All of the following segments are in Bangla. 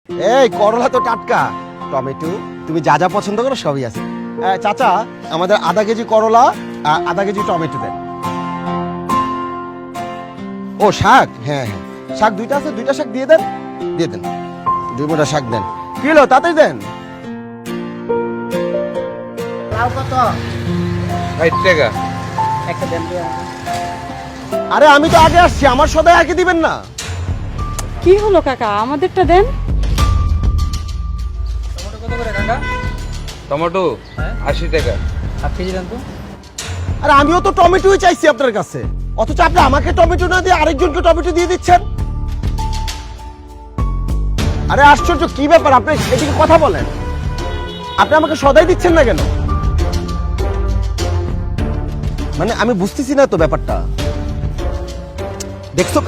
এই করলা তো টাটকা, টমেটো তুমি যা যা পছন্দ করো সবই আছে। চাচা আমাদের আধা কেজি করলা আর আধা কেজি টমেটো দেন। ও শাক, হ্যাঁ হ্যাঁ শাক দুইটা আছে, দুইটা শাক দিয়ে দেন, দিয়ে দেন, 2 মোটা শাক দেন। কি হলো তাতেই দেন। লাউ কত? 60 টাকা। একটা দেন তো। আরে আমি তো আগে আসছি, আমার সদাই আগে দিবেন না। কি হলো কাকা, আমাদেরটা দেন। টমেটো কত করে কাকা? টমেটো 80 টাকা। হাফ কেজি দেন তো। আরে আমিও তো টমেটোই চাইছি আপনার কাছে, অথচ আপনি আমাকে টমেটো না দিয়ে আরেকজনকে টমেটো দিয়ে দিচ্ছেন। আরে আশ্চর্য, কি ব্যাপার, আপনি এদিকে কথা বলেন। আপনি আমাকে সদাই দিচ্ছেন না কেন? মানে আমি বুঝতেছি না তো ব্যাপারটা। দেখছো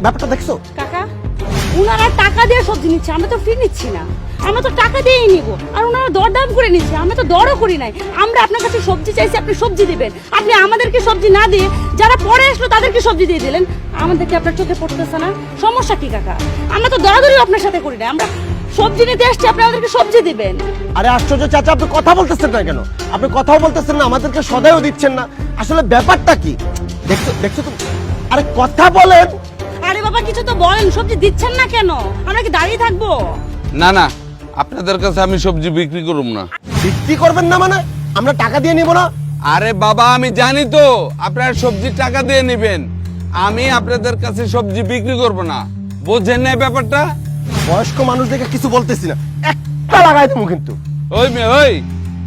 ব্যাপারটা দেখছো? কাকা, উনারা টাকা দিয়ে সবজি নিচ্ছে, আমরা তো ফ্রি নিচ্ছি না। আমরা তো টাকা দিয়েই নিব, আর ওনারা দরদাম করে নিচ্ছে, আমরা তো দরও করি নাই। আমরা আপনার কাছে সবজি চাইছি, আপনি সবজি দিবেন। আপনি আমাদেরকে সবজি না দিয়ে যারা পরে আসলো তাদেরকে সবজি দিয়ে দিলেন। আমাদেরকে আপনার চোখে পড়তেছে না? সমস্যা কি কাকা? আমরা তো দরাদরি আপনার সাথে করি না, আমরা সবজি নিতে এসছি, আপনি আমাদেরকে সবজি দিবেন। আরে আশ্চর্য চাচা, আপনি কথা বলতেছেন না কেন? আপনি কথাও বলতেছেন না, আমাদেরকে সদাইও দিচ্ছেন না। আসলে ব্যাপারটা কি? দেখছো দেখছো তো, আরে কথা বলেন। আরে বাবা কিছু তো বলেন, সবজি দিচ্ছেন না কেন? আমরা কি দাঁড়িয়ে থাকবো? না না, আপনাদের কাছে আমি সবজি বিক্রি করব না। বিক্রি করবেন না মানে? আমরা টাকা দিয়ে নিব না? আরে বাবা, আমি জানি তো আপনারা সবজি টাকা দিয়ে নেবেন। আমি আপনাদের কাছে সবজি বিক্রি করব না। বোঝেন না এই ব্যাপারটা? বয়স্ক মানুষ দেখে কিছু বলতেছি না, একটা লাগাই দেবো কিন্তু। ওই মেয়ে, ওই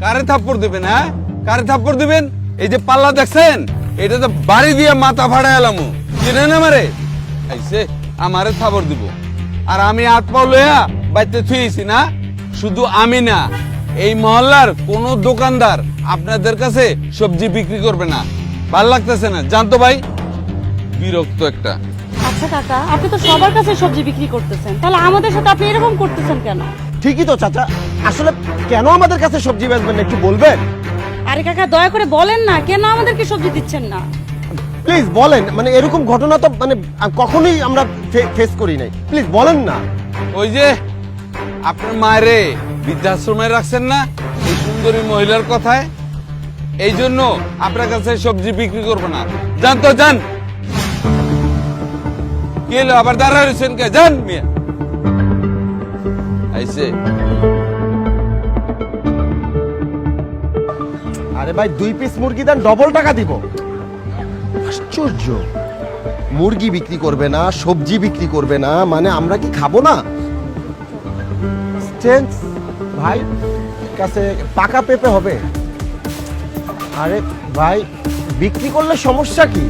কারে থাপ্পড় দিবেন? হ্যাঁ, কারে থাপ্পড় দিবেন? এই যে পাল্লা দেখছেন, এটা তো বাড়ি দিয়ে মাথা ফাড়া এলামু। চিনেন আমারে? আইসে আমারে থাপ্পড় দিব, আর আমি হাত পাও লইয়া বাইতে থুইছি না? শুধু আমি না, এই মহল্লার কোন দোকানদার আপনাদের কাছে সবজি বিক্রি করবে না। ভাল লাগতেছে না? জানতো ভাই, বিরক্ত একটা। আচ্ছা কাকা, আপনি তো সবার কাছে সবজি বিক্রি করতেছেন, তাহলে আমাদের সাথে আপনি এরকম করতেছেন কেন? ঠিকই তো চাচা, আসলে কেন আমাদের কাছে সবজি বেচবেন না একটু বলবেন? আরে কাকা দয়া করে বলেন না, কেন আমাদেরকে সবজি দিচ্ছেন না? প্লিজ বলেন, মানে এরকম ঘটনা তো মানে কখনোই আমরা ফেস করি নাই, প্লিজ বলেন না। ওই যে আপনার মায়েরে বৃদ্ধাশ্রমে রাখছেন না এই সুন্দরী মহিলার কথায়, এই জন্য আপনার কাছে সবজি বিক্রি করবো না। যান তো যান। কি হলো, আবার দাঁড়া রয়েছেন কে? যান মিয়া। আইসে আরে ভাই 2 পিস মুরগি দেন, ডবল টাকা দিব। আশ্চর্য, মুরগি বিক্রি করবে না, সবজি বিক্রি করবে না, মানে আমরা কি খাবো না? স্টেন্স ভাই কাছে পাকা পেঁপে হবে। আরে ভাই বিক্রি করলে সমস্যা কি?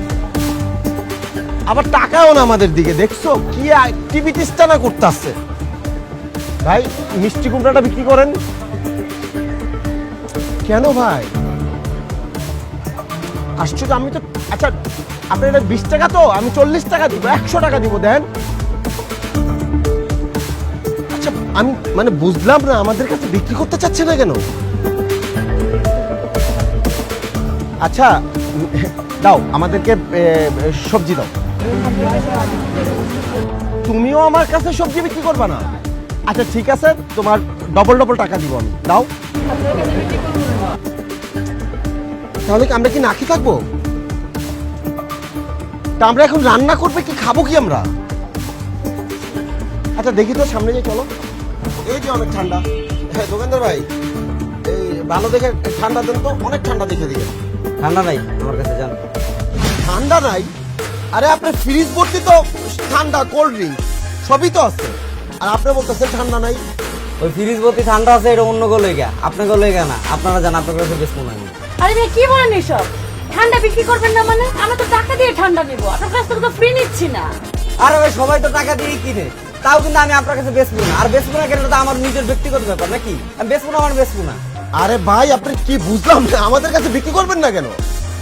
আবার টাকাও না আমাদের দিকে, দেখছো কি অ্যাক্টিভিটিসটা না করতে আসছে। ভাই মিষ্টি কুমড়াটা বিক্রি করেন কেন ভাই? আশ্চর্য, আমি তো আচ্ছা আপনার এটা 20 টাকা, তো আমি 40 টাকা দিব, 100 টাকা দিব, দেন। আচ্ছা আমি মানে বুঝলাম না, আমাদের কাছে বিক্রি করতে চাচ্ছে না কেন? আচ্ছা দাও আমাদেরকে সবজি দাও। তুমিও আমার কাছে সবজি বিক্রি করবা না? আচ্ছা ঠিক আছে, তোমার ডবল ডবল টাকা দিব আমি, দাও। তাহলে কি আমরা কি না খেয়ে থাকবো? তা আমরা এখন রান্না করবে কি, খাবো কি আমরা? আচ্ছা দেখি তো, সামনে যাই চলো। এই যে অনেক ঠান্ডা। হ্যাঁ দোকানদার ভাই, এই ভালো দেখে ঠান্ডা দেন তো, অনেক ঠান্ডা দেখে দিয়ে। ঠান্ডা নাই আমার কাছে, জান। ঠান্ডা নাই? আরে আপনার ফ্রিজ ভর্তি তো ঠান্ডা, কোল্ড ড্রিঙ্ক সবই তো আছে, আর আপনি বলতেছেন ঠান্ডা নাই। ওই ফ্রিজ ভর্তি ঠান্ডা আছে, এটা অন্য গো লেগা, আপনাকে লেগা না। আপনারা জান, আপনার কাছে বেশ মনে হয়। আরে ভাই কি বলেন এসব? ঠান্ডা বিক্রি করবেন না মানে? আমরা তো টাকা দিয়ে ঠান্ডা নেবো, আপনার কাছ থেকে তো ফ্রি নিচ্ছি না। আর ওই সবাই তো টাকা দিয়ে কিনে, তাও কিন্তু আমি আপনার কাছে বেচবো না। আর বেচবো না কেন, তো আমার নিজের ব্যক্তিগত ব্যাপার নাকি? আমি বেচবো না, আমার বেচবো না। আরে ভাই আপনি কি বুঝলাম না, আমাদের কাছে বিক্রি করবেন না কেন?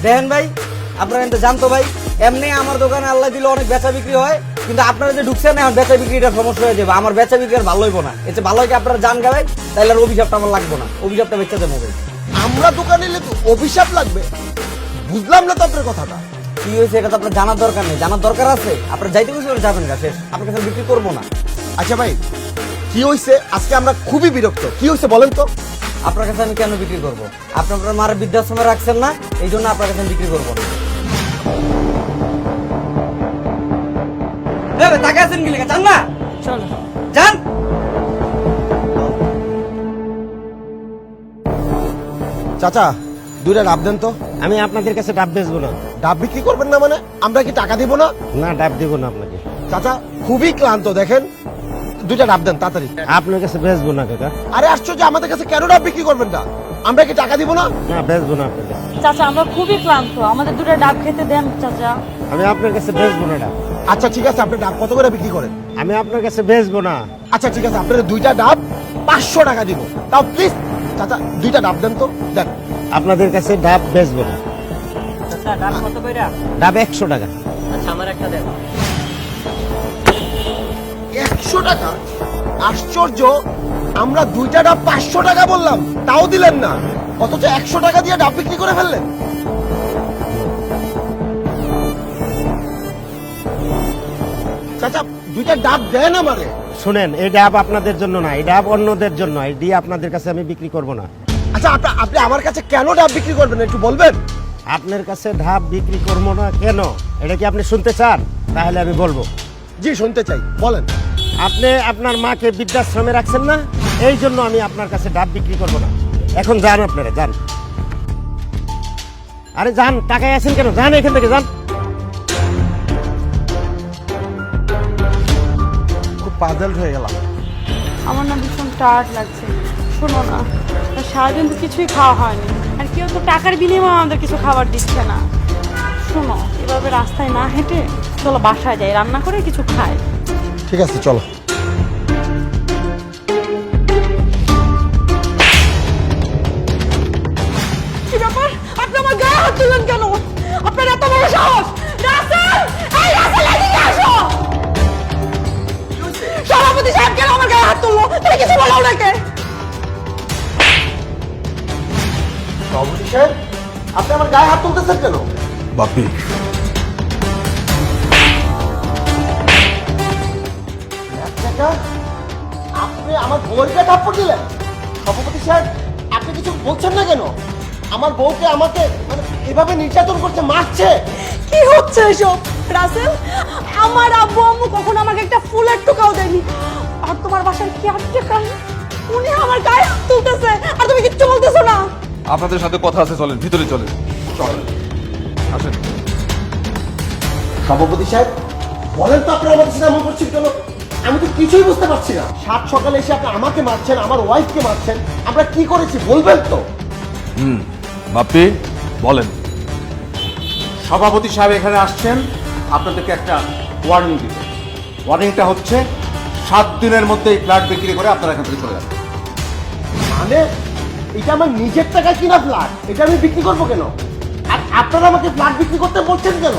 দেখেন ভাই, আপনারা কিন্তু জানতো ভাই, এমনি আমার দোকানে আল্লাহ দিলে অনেক বেচা বিক্রি হয়, কিন্তু আপনারা যে ঢুকছেন না, এখন বেচা বিক্রিটা সমস্যা হয়ে যাবে। আমার বেচা বিক্রি আর ভালো হইব না। এতে ভালো হয় কি, আপনারা জান গাবেন, তাইলে আর অভিশাপটা আমার লাগবে না। অভিশাপটা বেচা দেবো ভাই। আমরা দোকানে এলে তো অভিশাপ লাগবে? বুঝলাম না তো আপনার কথাটা। কি হয়েছে এটা তো আপনার জানার দরকার নেই। জানার দরকার আছে? আপনার যাইতে বসে যাবেন গা, শেষ। আপনার কাছে বিক্রি করবো না। আচ্ছা ভাই কি হয়েছে? আজকে আমরা খুবই বিরক্ত। কি হয়েছে বলেন তো? আপনার কাছে আমি কেন বিক্রি করবো? আপনি আপনার মার বৃদ্ধাশ্রমে রাখছেন না, এই জন্য আপনার কাছে আমি বিক্রি করবো না। টাকা আছেন কি লেখা? চান না? চলো যান। চাচা, 2টা ডাব দেন তো। আমি আপনাদের কাছে ডাব বেচবো না। ডাব বিক্রি করবেন না মানে? আমরা কি টাকা দিব না? না, ডাব দেবো না আপনাকে। চাচা খুবই ক্লান্ত, দেখেন 2টা ডাব দেন তাড়াতাড়ি। আপনার কাছে বেচবো না কাকা। আরে আশ্চর্য, আমাদের কাছে কেন ডাব বিক্রি করবেন না? আমরা কি টাকা দিব না? না, বেচবো না আপনার কাছে। চাচা, আমরা খুবই ক্লান্ত, আমাদের 2টা ডাব খেতে দেন চাচা। আমি আপনার কাছে বেচবো না ডাব। আচ্ছা ঠিক আছে, আপনি ডাব কত করে বিক্রি করেন? আমি আপনার কাছে বেচবো না। আচ্ছা ঠিক আছে, আপনার 2টা ডাব 500 টাকা দিব। তাও প্লিজ চাচা 2টা ডাব দেন তো, দেন। আপনাদের কাছে ডাব বেচবো না। আচ্ছা, ডাব কত কইরা? ডাব 100 টাকা। আচ্ছা, আমার একটা দেন। 100 টাকা? আশ্চর্য, আমরা 2টা ডাব 500 টাকা বললাম, তাও দিলেন না, অথচ 100 টাকা দিয়ে ডাব বিক্রি করে ফেললেন। চাচা 2টা ডাব দেন আমারে। শুনেন, এই ডাব আপনাদের জন্য না, এই ডাব অন্যদের জন্য। এই দিয়ে আপনাদের কাছে আমি বিক্রি করবো না। আচ্ছা আপনি আমার কাছে কেন ডাব বিক্রি করবেন একটু বলবেন? আপনার কাছে ডাব বিক্রি করবো না কেন, এটা কি আপনি শুনতে চান? তাহলে আমি বলবো। জি শুনতে চাই, বলেন। আপনি আপনার মাকে বৃদ্ধাশ্রমে রাখছেন না, এই জন্য আমি আপনার কাছে ডাব বিক্রি করবো না। এখন যান, আপনারা যান। আরে যান, টাকায় আছেন কেন? যান এখান থেকে, যান। খুব পাজল হয়ে গেলাম। আমার না ভীষণ টায়ার্ড লাগছে। শোনো না, সারাদিন তো কিছুই খাওয়া হয়নি, আর কেউ তো টাকার বিনিময়ে আমাদের কিছু খাবার দিচ্ছে না। শোনো, এভাবে রাস্তায় না হেঁটে চলো বাসায় যাই, রান্না করে কিছু খাই। ঠিক আছে চলো। কি ব্যাপার? আপনি আমার গায়ে হাত তুললেন কেন? আপনার এত বড় সাহস! রাসেল! এই রাসেল, এদিকে আসো! সভাপতি সাহেব কেন আমার গায়ে হাত তুললো? তুমি কিছু বলো ওনাকে। সভাপতি সাহেব, আপনি আমার গায়ে হাত তুলতেছেন কেন? বাপি, টাকা আপনি আমার বউয়ের গায়ে থাপ্পড় দিলেন? সভাপতি সাহেব, আপনি কিছু বলছেন না কেন? আমার বউকে আমাকে মানে এভাবে নির্যাতন করছে, মারছে। কি হচ্ছে এসব? রাসেল, আমার আব্বু আম্মু কখনো আমাকে একটা ফুলের টুকাও দেয়নি, আর তোমার বাসার কি আটকে কান উনি আমার গায়ে হাত তুলতেছে, আর তুমি কিচ্ছু বলতেছো না। আপনাদের সাথে কথা আছে, চলেন ভিতরে চলেন। চলেন, আসেন। সভাপতি সাহেব, বলেন তো আপনি আমাদের সাথে এমন করছেন কেন? আমি তো কিছুই বুঝতে পারছি না। সাত সকালে এসে আপনি আমাকে মারছেন, আমার ওয়াইফকে মারছেন, আমরা কি করেছি বলবেন তো? বাপি বলেন। সভাপতি সাহেব এখানে আসছেন আপনাদেরকে একটা ওয়ার্নিং দিতে। ওয়ার্নিংটা হচ্ছে 7 দিনের মধ্যে এই ফ্ল্যাট বিক্রি করে আপনারা এখান থেকে চলে যাবেন। মানে এটা আমার নিজের টাকা কিনা ফ্ল্যাট, এটা আমি বিক্রি করবো কেন? আর আপনারা আমাকে ফ্ল্যাট বিক্রি করতে বলছেন কেন?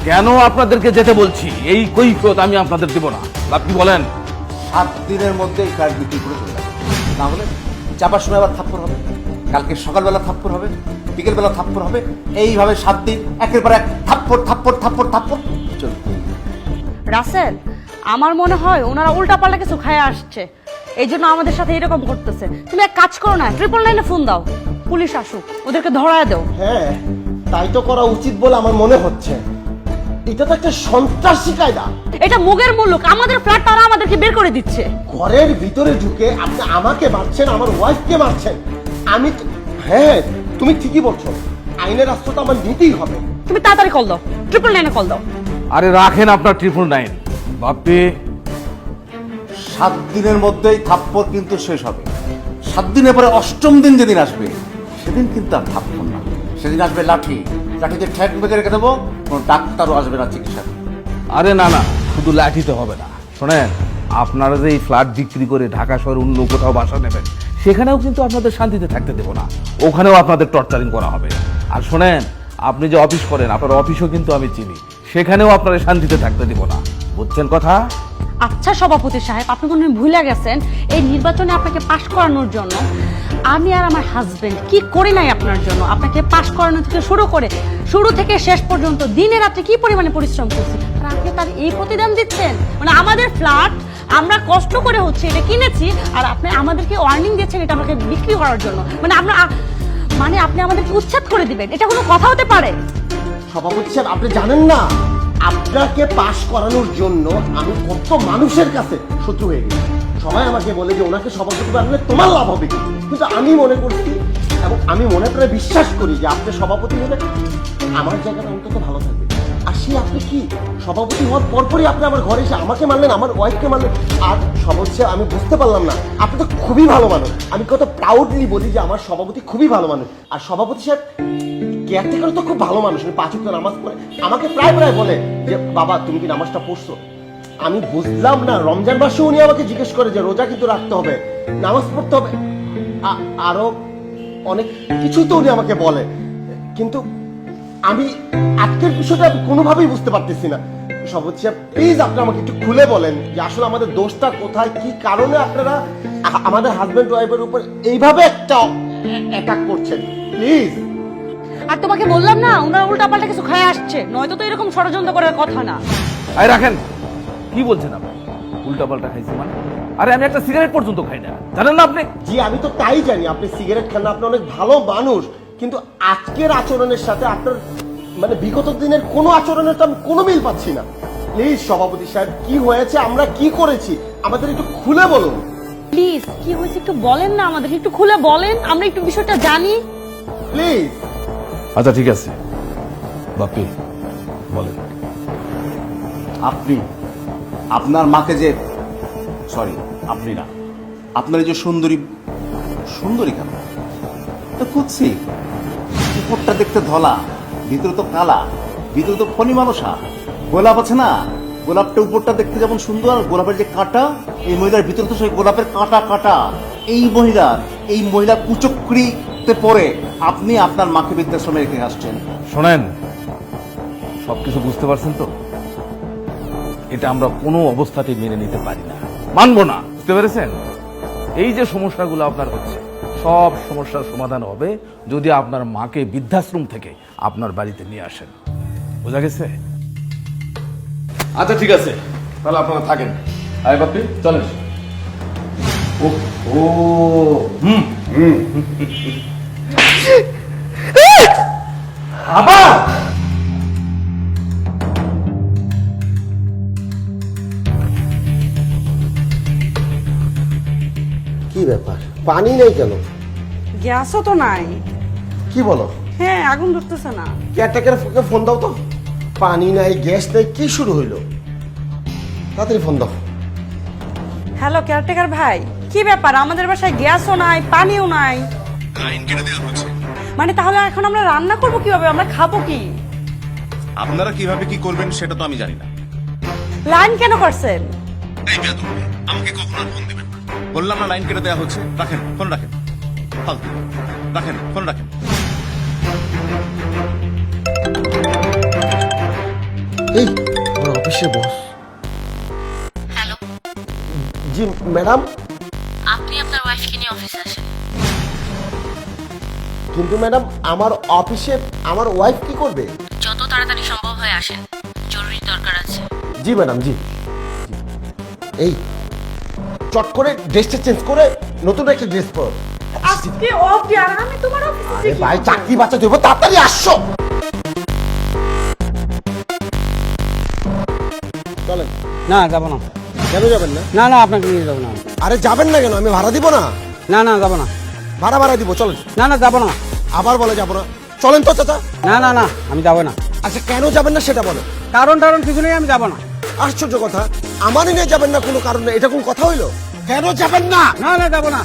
কেন আপনাদেরকে যেতে বলছি, এই কৈফিয়ত আমি আপনাদের দেব না। আপনি বলেন। 7 দিনের মধ্যে এই ফ্ল্যাট বিক্রি করে চলে যাবেন, না হলে চাপার সময় আবার থাপ্পড় হবে, কালকে সকালবেলা থাপ্পড় হবে, বিকেলবেলা থাপ্পড় হবে, এইভাবে 7 দিন একের পর এক থাপ্পড় থাপ্পড় থাপ্পড় থাপ্পড় চলবে। রাসেল, আমার মনে হয় ওনারা উল্টাপাল্টা কিছু খায় আসছে, এই জন্য আমাদের সাথে এরকম করতেছে। তুমি এক কাজ করো না, 999 ফোন দাও, পুলিশ আসুক, ওদেরকে ধরায় দাও। হ্যাঁ, তাই তো করা উচিত বলে আমার মনে হচ্ছে। এটা তো একটা সন্ত্রাসী কায়দা। এটা মুগের মুলুক, আমাদের ফ্ল্যাট তারা আমাদেরকে বের করে দিচ্ছে। ঘরের ভিতরে ঢুকে আপনি আমাকে মারছেন, আমার ওয়াইফকে মারছেন। আমি হ্যাঁ, তুমি ঠিকই বলছো, আইনের রাস্তা তো আমার নিতেই হবে। তুমি তাড়াতাড়ি কল দাও, 999 কল দাও। আরে রাখেন আপনার 999। বাপি, 7 দিনের মধ্যেই থাপ্পড় কিন্তু শেষ হবে। 7 দিনের পরে 8ম দিন যেদিন আসবে সেদিন কিন্তু আর থাপ্পড় না, সেদিন আসবে লাঠি। লাঠিতে ঠ্যাক বেঁধে রেখে দেবো, কোনো ডাক্তারও আসবে না চিকিৎসা। আরে না না, শুধু লাঠিতে হবে না। শোনেন, আপনারা যে এই ফ্ল্যাট বিক্রি করে ঢাকা শহরে অন্য কোথাও বাসা নেবেন, সেখানেও কিন্তু আপনাদের শান্তিতে থাকতে দেবো না, ওখানেও আপনাদের টর্চারিং করা হবে। আর শোনেন, আপনি যে অফিস করেন, আপনার অফিসও কিন্তু আমি চিনি, সেখানেও আপনারা শান্তিতে থাকতে দেবো না। বুঝছেন কথা? আচ্ছা সভাপতি সাহেব, আপনি মনে হয় ভুলে গেছেন, এই নির্বাচনে আপনাকে পাশ করানোর জন্য আমি আর আমার হাজবেন্ড কি করি নাই আপনার জন্য। আপনাকে পাশ করানো থেকে শুরু থেকে শেষ পর্যন্ত দিনে রাত্রে কি পরিমাণে পরিশ্রম করছি, আর আপনি তার এই প্রতিদান দিচ্ছেন? মানে আমাদের ফ্ল্যাট আমরা কষ্ট করে হচ্ছে এটা কিনেছি, আর আপনি আমাদেরকে ওয়ার্নিং দিচ্ছেন এটা আমাকে বিক্রি করার জন্য। মানে আপনি আমাদেরকে উচ্ছেদ করে দিবেন, এটা কোনো কথা হতে পারে? সভাপতি সাহেব, আপনি জানেন না আপনাকে পাশ করানোর জন্য আমি কত মানুষের কাছে শত্রু হয়ে গেছি। সবাই আমাকে বলে যে ওনাকে সভাপতি বানালে তোমার লাভ হবে কি, কিন্তু আমি মনে করছি এবং আমি মনে করে বিশ্বাস করি যে আপনি সভাপতি হলে আমার জায়গাটা অন্তত ভালো থাকবে। আর সে আপনি কি সভাপতি হওয়ার পরপরই আপনি আমার ঘরে এসে আমাকে মানলেন, আমার ওয়াইফকে মানলেন। আর সবচেয়ে আমি বুঝতে পারলাম না, আপনি তো খুবই ভালো মানুষ। আমি কত প্রাউডলি বলি যে আমার সভাপতি খুবই ভালো মানুষ। আর সভাপতি সাহেব কেয়ারটেকার তো খুব ভালো মানুষ, উনি 5 ওয়াক্ত নামাজ পড়ে। আমাকে প্রায় বলে যে বাবা তুমি কি নামাজটা পড়ছো। আমি বুঝলাম না, রমজান মাসে উনি আমাকে জিজ্ঞেস করে যে রোজা কিন্তু রাখতে হবে, নামাজ পড়তে হবে, আরো অনেক কিছু তো উনি আমাকে বলে। কিন্তু আমি আজকের বিষয়টা কোনোভাবেই বুঝতে পারতেছি না। সভাপতি সাহেব প্লিজ আপনি আমাকে একটু খুলে বলেন যে আসলে আমাদের দোষটা কোথায়, কি কারণে আপনারা আমাদের হাজবেন্ড ওয়াইফের উপর এইভাবে একটা অ্যাটাক করছেন, প্লিজ। আর তোমাকে বললাম না, ওনারা উল্টাপাল্টা কিছু খায় আসছে, নয়তো তো এরকম ষড়যন্ত্র করার কথা না। আরে রাখেন, কি বলছেন আপনি? উল্টাপাল্টা খাইছি মানে? আরে আমি একটা সিগারেট পর্যন্ত খাই না, জানেন না আপনি? জি আমি তো তাই জানি আপনি সিগারেট খান না, আপনি অনেক ভালো মানুষ, কিন্তু আজকের আচরণের সাথে আপনার মানে বিগত দিনের কোনো আচরণের তো আমি কোনো মিল পাচ্ছি না। প্লিজ সভাপতি সাহেব, কি হয়েছে, আমরা কি করেছি, আমাদের একটু খুলে বলুন প্লিজ। কি হয়েছে একটু বলেন না, আমাদের একটু খুলে বলেন, আমরা একটু বিষয়টা জানি প্লিজ। আচ্ছা ঠিক আছে, বাপি বলেন। আপনি আপনার মাকে যে, সরি আপনি না, আপনার এই যে সুন্দরী কেন তো খুঁজছি, উপরটা দেখতে ধলা, ভিতরে তো কালা, ভিতরে তো ফণি মানুষা। গোলাপ আছে না, গোলাপটা উপরটা দেখতে যেমন সুন্দর, গোলাপের যে কাঁটা, এই মহিলার ভিতরে তো সেই গোলাপের কাঁটা। এই মহিলা কুচক্রিতে পড়ে আপনি আপনার মাকে বৃদ্ধাশ্রমে রেখে আসছেন। শোনেন, সবকিছু বুঝতে পারছেন তো? এটা আমরা কোনো অবস্থাতেই মেনে নিতে পারি না, মানবো না, বুঝতে পেরেছেন? এই যে সমস্যাগুলো আপনার হচ্ছে, সব সমস্যার সমাধান হবে যদি আপনার মাকে বৃদ্ধাশ্রম থেকে আপনার বাড়িতে নিয়ে আসেন, বোঝা গেছে? আচ্ছা ঠিক আছে, তাহলে আপনারা থাকেন। আরে বাপি চলেন। ও আবার কি ব্যাপার, পানি নেই কেন? গ্যাসও তো নাই। কি বলো? হ্যাঁ, আগুন ধরতেছে না। কেয়ারটেকারকে ফোন দাও তো। পানি নাই, গ্যাস নাই, কি শুরু হইলো? তাড়াতাড়ি ফোন দাও। হ্যালো কেয়ারটেকার ভাই, কি ব্যাপার? আমাদের বাসায় গ্যাসও নাই, পানিও নাই। মানে তাহলে এখন আমরা রান্না করব কিভাবে, আমরা খাবো কি? আপনারা কিভাবে কি করবেন সেটা তো আমি জানি না। লাইন কেন করছেন? এই বেয়াদব মেয়ে, আমাকে কখনো আর ফোন দিবেন না। বললাম না লাইন কেটে দেওয়া হচ্ছে। রাখেন ফোন, রাখেন, ফালতু, রাখেন ফোন, রাখেন। এই আমার অফিসের বস। হ্যালো, জি ম্যাডাম। আপনি আপনার ওয়াইফকে নিয়ে অফিসে আসেন। কিন্তু ম্যাডাম আমার অফিসে আমার ওয়াইফ কি করবে? যত তাড়াতাড়ি সম্ভব হয় আসেন, জরুরি দরকার আছে। জি ম্যাডাম, জি। এই চট করে ড্রেসটা চেঞ্জ করে নতুন একটা ড্রেস পরো। আজকে অফ ডে, আর আমি তোমার অফিসে আরে ভাই, চাকরি বাঁচা দেবো, তাড়াতাড়ি আসছো। চলেন। না যাবো না। কেন যাবেন না? না না, আপনাকে নিয়ে যাবো না। আরে যাবেন না কেন? আমি ভাড়া দিব না। না না যাবো না। ভাড়া দিব, চলেন। না না যাবো না। আবার বলে যাবো না, চলেন তো চাচা। না না না, আমি যাবো না। আচ্ছা কেন যাবেন না সেটা বলো। কারণ কিছু নেই, আমি যাবো না। আশ্চর্য কথা, আমারই নিয়ে যাবেন না কোনো কারণে, এটা কোন কথা হইলো? কেন যাবেন না? না না যাবো না।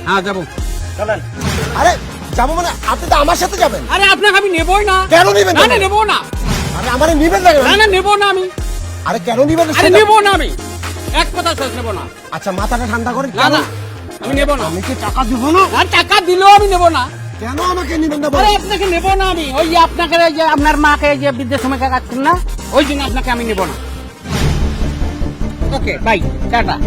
হ্যাঁ যাবো। আরে যাবো মানে আপনি তো আমার সাথে যাবেন। আরে আপনাকে আমি নেবই না। কেন নিবেন? না না নেবো না। আরে আমারে নিবেন না কেন? না না নেবো না আমি। আরে কেন নিবেন না আরে সেটা- নেবো না আমি, এক কথা শেষ নেবো না। আচ্ছা মাথাটা ঠান্ডা করেন। না কেন? না আমি নেবো না। আমি কি টাকা দিব না? আর টাকা দিলেও আমি নেবো না। কেন আমাকে নিবেন না আরে বলেন? আপনাকে নেবো না আমি, ওই যে আপনাকে এই যে আপনার মাকে যে বৃদ্ধাশ্রমে কাটাচ্ছেন না, ওই জন্য আপনাকে আমি নেবো না। Okay bye, tata.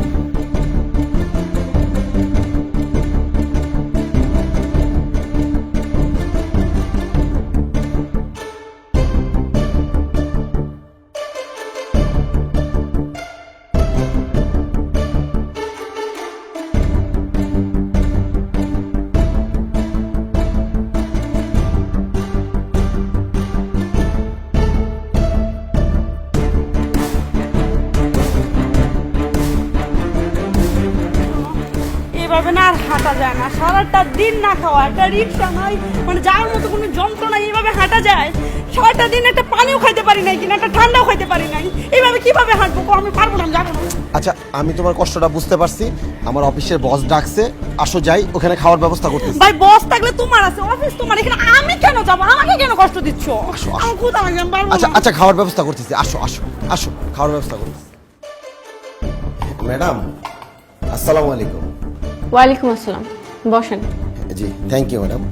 এভাবে না আর হাঁটা যায় না, সারাটা দিন না খাওয়া, একটা রিক্সা নাই, মানে যাওয়ার মতো কোনো যন্ত্র নাই, এইভাবে হাঁটা যায়? সারাটা দিন একটা পানিও খাইতে পারি নাই, কিনা একটা ঠান্ডাও খাইতে পারি নাই, এইভাবে কিভাবে হাঁটবো? আমি পারবো না, আমি যাবো না। আচ্ছা, আমি তোমার কষ্টটা বুঝতে পারছি। আমার অফিসের বস ডাকছে, আসো যাই, ওখানে খাওয়ার ব্যবস্থা করতেছি। ভাই বস থাকলে তোমার আছে, অফিস তোমার, এখানে আমি কেন যাবো? আমাকে কেন কষ্ট দিচ্ছ? আমার ক্ষুধা লাগে, আমি পারবো আচ্ছা না। আচ্ছা, খাওয়ার ব্যবস্থা করতেছি, আসো আসো আসো, খাওয়ার ব্যবস্থা করতেছি। ম্যাডাম আসসালামু আলাইকুম। ওয়ালাইকুম আসসালাম, বসেন। জি থ্যাংক ইউ ম্যাডাম।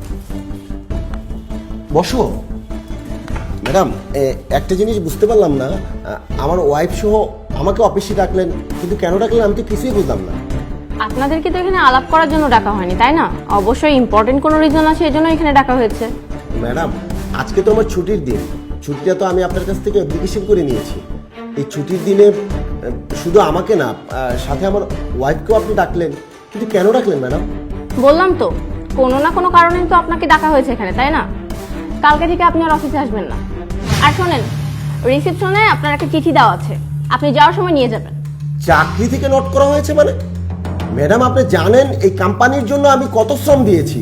বসো। ম্যাডাম একটা জিনিস বুঝতে পারলাম না, আমার ওয়াইফ সহ আমাকে অফিসে ডাকলেন, কিন্তু কেন ডাকলেন আমি তো কিছুই বুঝলাম না। আপনাদেরকে তো এখানে আলাপ করার জন্য ডাকা হয়নি, তাই না? অবশ্যই ইম্পর্টেন্ট কোনো রিজন আছে, এজন্য এখানে ডাকা হয়েছে। ম্যাডাম আজকে তো আমার ছুটির দিন, ছুটিটা তো আমি আপনার কাছ থেকে অ্যাপ্লিকেশন করে নিয়েছি। এই ছুটির দিনে শুধু আমাকে না, সাথে আমার ওয়াইফকেও আপনি ডাকলেন, কিন্তু কেন ডাকলেন ম্যাডাম? বললাম তো, কোনো না কোনো কারণে তো আপনাকে ডাকা হয়েছে এখানে, তাই না? কালকে থেকে আপনি আর অফিসে আসবেন না। আর শোনেন, রিসেপশনে আপনার একটা চিঠি দেওয়া আছে, আপনি যাওয়ার সময় নিয়ে যাবেন। চাকরি থেকে নোট করা হয়েছে মানে? ম্যাডাম আপনি জানেন এই কোম্পানির জন্য আমি কত শ্রম দিয়েছি,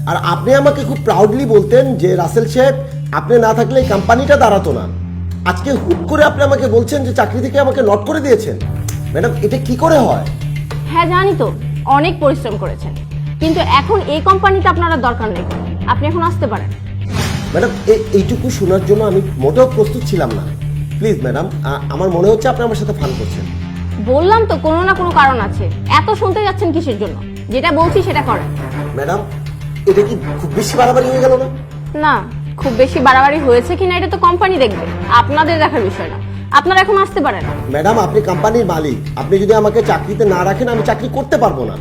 আর আপনি আমাকে খুব প্রাউডলি বলতেন যে রাসেল সাহেব আপনি না থাকলে এই কোম্পানিটা দাঁড়াতো না। আজকে হুট করে আপনি আমাকে বলছেন যে চাকরি থেকে আমাকে নোট করে দিয়েছেন। ম্যাডাম এটা কি করে হয়? হ্যাঁ জানি তো, অনেক পরিশ্রম করেছেন, কিন্তু এখন এই কোম্পানিটা আপনার আর দরকার নেই, আপনি এখন আসতে পারেন। ম্যাডাম এইটুকু শোনার জন্য আমি মোটেও প্রস্তুত ছিলাম না। প্লিজ ম্যাডাম, আমার মনে হচ্ছে আপনি আমার সাথে ফান করছেন। বললাম তো কোনো না কোনো কারণ আছে, এত শুনতে যাচ্ছেন কিসের জন্য? যেটা বলছি সেটা করেন। ম্যাডাম এটা কি খুব বেশি বাড়াবাড়ি হয়ে গেল না? না, খুব বেশি বাড়াবাড়ি হয়েছে কিনা এটা তো কোম্পানি দেখবে, আপনাদের দেখার বিষয় না। আপনারা এখন আসতে পারেন। ম্যাডাম আপনি কোম্পানির মালিক, আপনি যদি আমাকে চাকরিতে না রাখেন আমি চাকরি করতে পারবো না।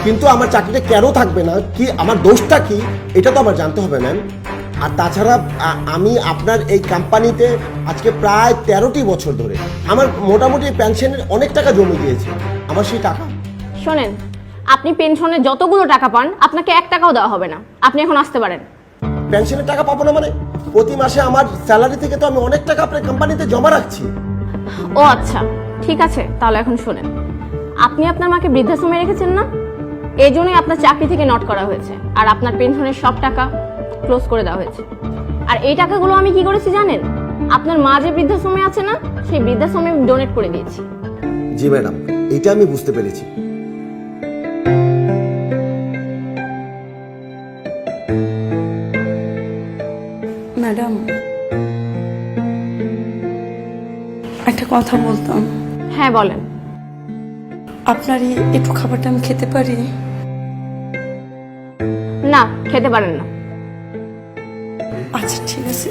কিন্তু আমার চাকরিটা কেন থাকবে না, কি আমার দোষটা কি, এটা তো আমার জানতে হবে ম্যাম। আর তাছাড়া আমি আপনার এই কোম্পানিতে আজকে প্রায় 13টি বছর ধরে আমার মোটামুটি পেনশনের অনেক টাকা জমে গিয়েছে। আমার সেই টাকা, শোনেন, আপনি পেনশনে যতগুলো টাকা পান আপনাকে 1 টাকাও দেওয়া হবে না। আপনি এখন আসতে পারেন। পেনশনের টাকা পাবো না মানে? প্রতি মাসে আমার স্যালারি থেকে তো আমি অনেক টাকা আপনার কোম্পানিতে জমা রাখছি। ও আচ্ছা, ঠিক আছে, তাহলে এখন শোনেন, আপনি আপনার মাকে বৃদ্ধাশ্রমে রেখেছেন না, এই জন্যই আপনার চাকরি থেকে নট করা হয়েছে, আর আপনার পেনশনের সব টাকা ক্লোজ করে দেওয়া হয়েছে। আর এই টাকাগুলো আমি কি করেছি জানেন? আপনার মা যে বৃদ্ধাশ্রমে আছে না, সেই বৃদ্ধাশ্রমে ডোনেট করে দিয়েছি। জি ম্যাডাম, এটা আমি বুঝতে পেরেছি। ম্যাডাম একটা কথা বলতাম। হ্যাঁ বলেন। আপনার একটু খাবারটা আমি খেতে পারি? না, খেতে পারেন না। আচ্ছা ঠিক আছে,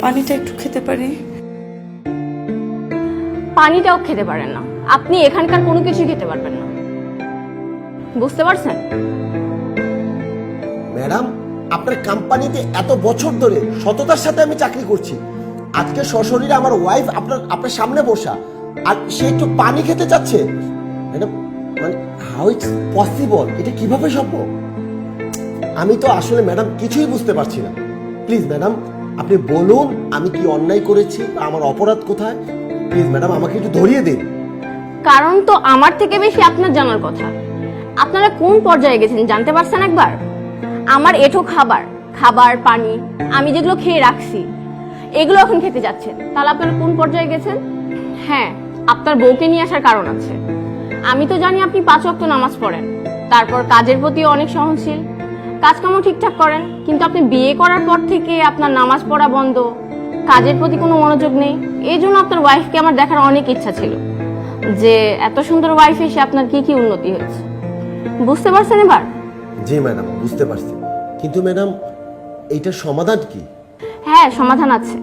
পানিটা একটু খেতে পারি? পানিটাও খেতে পারেন না, আপনি এখানকার কোনো কিছু খেতে পারবেন না, বুঝতে পারছেন? ম্যাডাম আপনার কোম্পানিতে এত বছর ধরে সততার সাথে আমি চাকরি করছি, আজকে সশরীরে আমার ওয়াইফ আপনার সামনে বসা, আর সে একটু পানি খেতে চাচ্ছে। ম্যাডাম মানে হাউ ইটস পসিবল, এটা কিভাবে সম্ভব? আমি তো আসলে ম্যাডাম কিছুই বুঝতে পারছি না। প্লিজ ম্যাডাম আপনি বলুন আমি কি অন্যায় করেছি, আমার অপরাধ কোথায়? প্লিজ ম্যাডাম আমাকে একটু ধরিয়ে দিন। কারণ তো আমার থেকে বেশি আপনার জানার কথা। আপনারা কোন পর্যায়ে গেছেন জানতে পারছেন একবার? আমার এঠো খাবার পানি আমি যেগুলো খেয়ে রাখছি এগুলো এখন খেতে যাচ্ছেন, তাহলে আপনারা কোন পর্যায়ে গেছেন? হ্যাঁ, আপনার বউকে নিয়ে আসার কারণ আছে। আমি তো জানি আপনি 5 ওয়াক্ত নামাজ পড়েন, তারপর কাজের প্রতি অনেক সহনশীল, কাজকামও ঠিকঠাক করেন, কিন্তু আপনি বিয়ে করার পর থেকে আপনার নামাজ পড়া বন্ধ, কাজের প্রতি কোনো মনোযোগ নেই। এই জন্য আপনার ওয়াইফকে আমার দেখার অনেক ইচ্ছা ছিল যে এত সুন্দর ওয়াইফ এসে আপনার কি কি উন্নতি হয়েছে। বুঝতে পারছেন এবার? জি ম্যাডাম বুঝতে পারছি, কিন্তু ম্যাডাম এইটার সমাধান কি? হ্যাঁ সমাধান আছে।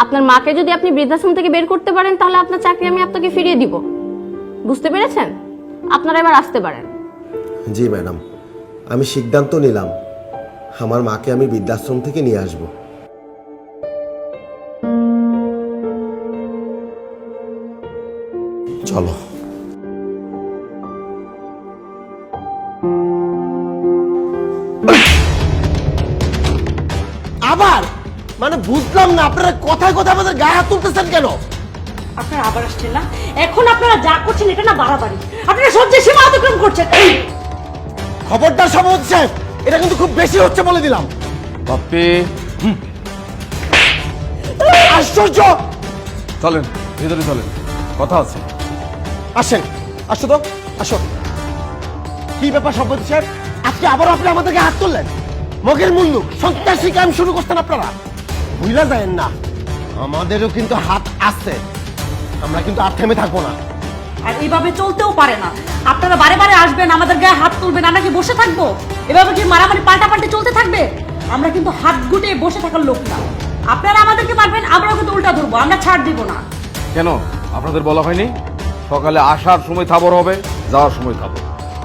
আপনার মাকে যদি আপনি বৃদ্ধাশ্রম থেকে বের করতে পারেন তাহলে আপনার চাকরি আমি আপনাকে ফিরিয়ে দিব। বুঝতে পেরেছেন? আপনারা এবার আসতে পারেন। জি ম্যাডাম, আমি সিদ্ধান্ত নিলাম আমার মাকে আমি বৃদ্ধাশ্রম থেকে নিয়ে আসব। চলো। আবার মানে বুঝলাম না, আপনারা কথায় কথায় আমাদের গায়ে হাত তুলতেছেন কেন? আপনারা আবার আসছেন না? এখন আপনারা যা করছেন এটা না বাড়াবাড়ি, আপনারা সহ্যের সীমা অতিক্রম করছেন। খবরদার সভাপতি সাহেব, এটা কিন্তু খুব বেশি হচ্ছে বলে দিলাম। বাপ্পি আশ্চর্য! চলেন, ভিতরে চলেন, কথা আছে। আসেন, আসো তো, আসো। কি ব্যাপার সভাপতি সাহেব, আজকে আবারও আপনি আমাদেরকে হাত তুললেন? মগের মুল্লুক সন্ত্রাসী কাম শুরু করছেন আপনারা। ভুলা যায়েন না, আমাদেরও কিন্তু হাত আছে, আমরা কিন্তু আর থেমে থাকবো না। আর এইভাবে চলতেও পারে না। আপনারা বারে বারে আসবেন, আমাদের গায়ে হাত তুলবেন, আমরা কি বসে থাকবো? এভাবে কি মারামারি পাল্টাপাল্টি চলতে থাকবে? আমরা কিন্তু হাত গুটিয়ে বসে থাকার লোক না। আপনারা আমাদেরকে মারবেন, আমরাও কিন্তু উল্টা ধরবো, আমরা ছাড় দিব না। কেন আপনাদের বলা হয়নি সকালে আসার সময় থাবর হবে, যাওয়ার সময় থাবর,